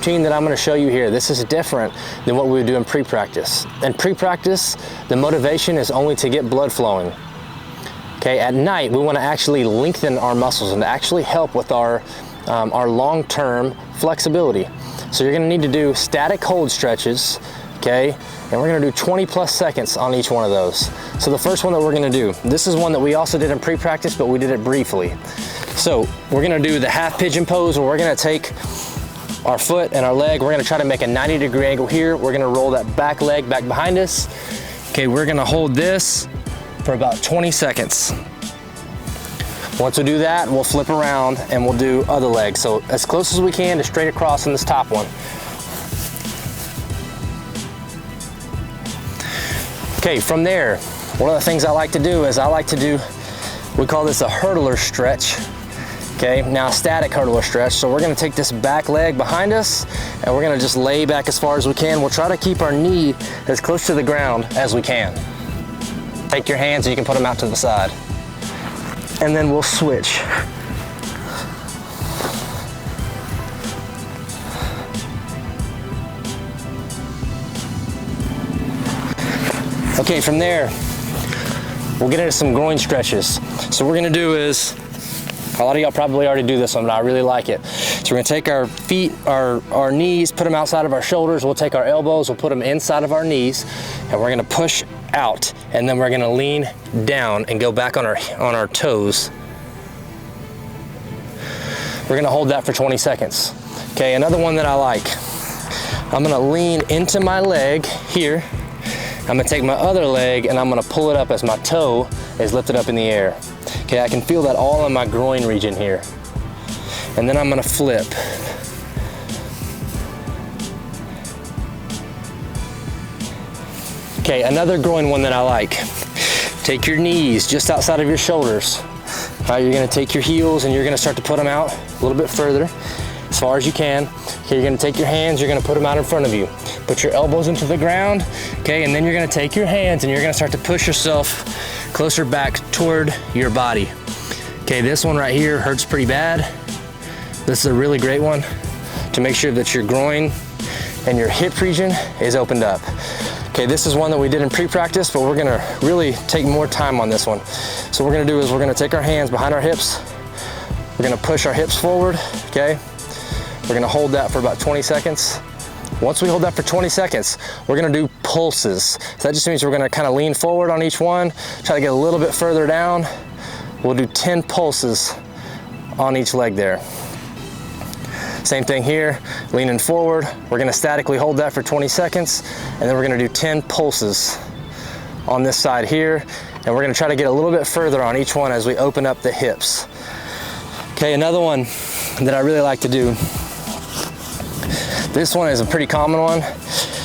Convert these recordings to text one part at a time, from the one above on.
routine that I'm gonna show you here, this is different than what we would do in pre-practice. In pre-practice, the motivation is only to get blood flowing. Okay, at night, we wanna actually lengthen our muscles and actually help with our long-term flexibility. So you're gonna need to do static hold stretches, okay? And we're gonna do 20 plus seconds on each one of those. So the first one that we're gonna do, this is one that we also did in pre-practice, but we did it briefly. So we're gonna do the half pigeon pose where we're gonna take our foot and our leg, we're gonna try to make a 90-degree angle here. We're gonna roll that back leg back behind us. Okay, we're gonna hold this for about 20 seconds. Once we do that, we'll flip around and we'll do other legs. So as close as we can to straight across in this top one. Okay, from there, one of the things I like to do is we call this a hurdler stretch. Okay, now a static hurdler stretch. So we're gonna take this back leg behind us and we're gonna just lay back as far as we can. We'll try to keep our knee as close to the ground as we can. Take your hands and you can put them out to the side. And then we'll switch. Okay, from there, we'll get into some groin stretches. So what we're gonna do is, a lot of y'all probably already do this one, but I really like it. So we're gonna take our feet, our knees, put them outside of our shoulders. We'll take our elbows, we'll put them inside of our knees, and we're gonna push out, and then we're gonna lean down and go back on our toes. We're gonna hold that for 20 seconds. Okay, another one that I like. I'm gonna lean into my leg here. I'm gonna take my other leg and I'm gonna pull it up as my toe is lifted up in the air. Okay, I can feel that all in my groin region here. And then I'm gonna flip. Okay, another groin one that I like. Take your knees just outside of your shoulders. All right, you're gonna take your heels and you're gonna start to put them out a little bit further, as far as you can. Okay, you're gonna take your hands, you're gonna put them out in front of you. Put your elbows into the ground, okay, and then you're gonna take your hands and you're gonna start to push yourself closer back toward your body. Okay, this one right here hurts pretty bad. This is a really great one to make sure that your groin and your hip region is opened up. Okay, this is one that we did in pre-practice, but we're gonna really take more time on this one. So what we're gonna do is we're gonna take our hands behind our hips. We're gonna push our hips forward, okay? We're gonna hold that for about 20 seconds. Once we hold that for 20 seconds, we're gonna do pulses. So that just means we're gonna kind of lean forward on each one, try to get a little bit further down. We'll do 10 pulses on each leg there. Same thing here, leaning forward. We're gonna statically hold that for 20 seconds, and then we're gonna do 10 pulses on this side here, and we're gonna try to get a little bit further on each one as we open up the hips. Okay, another one that I really like to do. This one is a pretty common one.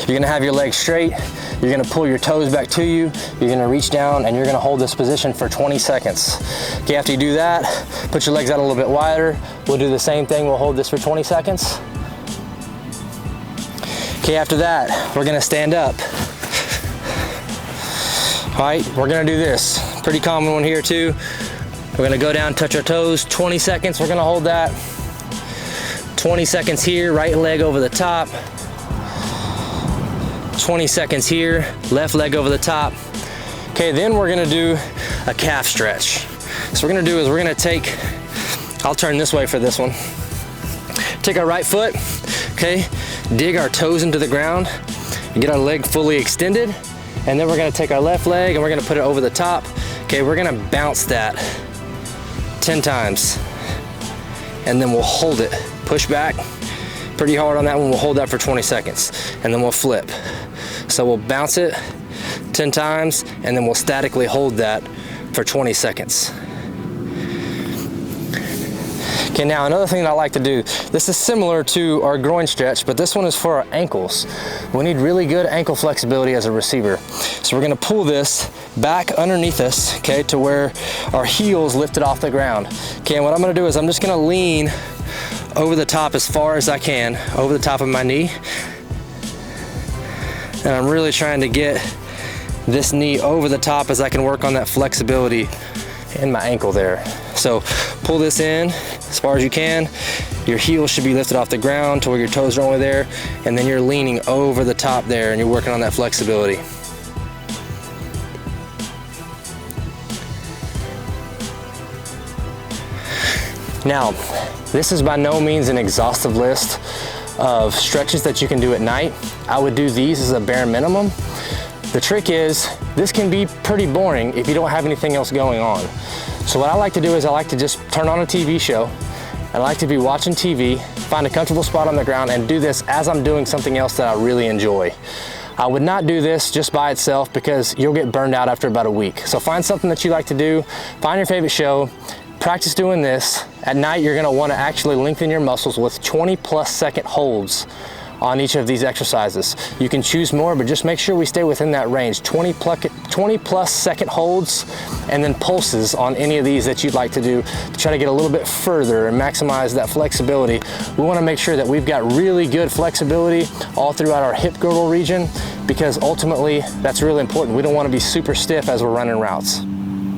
You're gonna have your legs straight, you're gonna pull your toes back to you, you're gonna reach down, and you're gonna hold this position for 20 seconds. Okay, after you do that, put your legs out a little bit wider. We'll do the same thing, we'll hold this for 20 seconds. Okay, after that, we're gonna stand up. All right, we're gonna do this. Pretty common one here too. We're gonna go down, touch our toes, 20 seconds, we're gonna hold that. 20 seconds here, right leg over the top. 20 seconds here, left leg over the top. Okay, then we're gonna do a calf stretch. So what we're gonna do is we're gonna take, I'll turn this way for this one. Take our right foot, okay, dig our toes into the ground, and get our leg fully extended, and then we're gonna take our left leg and we're gonna put it over the top. Okay, we're gonna bounce that 10 times, and then we'll hold it. Push back pretty hard on that one. We'll hold that for 20 seconds, and then we'll flip. So we'll bounce it 10 times, and then we'll statically hold that for 20 seconds. Okay, now another thing that I like to do, this is similar to our groin stretch, but this one is for our ankles. We need really good ankle flexibility as a receiver. So we're gonna pull this back underneath us, okay, to where our heels lifted off the ground. Okay, and what I'm gonna do is I'm just gonna lean over the top as far as I can, over the top of my knee. And I'm really trying to get this knee over the top as I can work on that flexibility in my ankle there. So pull this in as far as you can. Your heels should be lifted off the ground to where your toes are only there, and then you're leaning over the top there and you're working on that flexibility. Now, this is by no means an exhaustive list of stretches that you can do at night. I would do these as a bare minimum. The trick is, this can be pretty boring if you don't have anything else going on. So what I like to do is I like to just turn on a TV show. I like to be watching TV, find a comfortable spot on the ground and do this as I'm doing something else that I really enjoy. I would not do this just by itself because you'll get burned out after about a week. So find something that you like to do, find your favorite show, practice doing this. At night, you're gonna wanna actually lengthen your muscles with 20+ second holds on each of these exercises. You can choose more, but just make sure we stay within that range. 20+ second holds, and then pulses on any of these that you'd like to do to try to get a little bit further and maximize that flexibility. We wanna make sure that we've got really good flexibility all throughout our hip girdle region, because ultimately that's really important. We don't wanna be super stiff as we're running routes.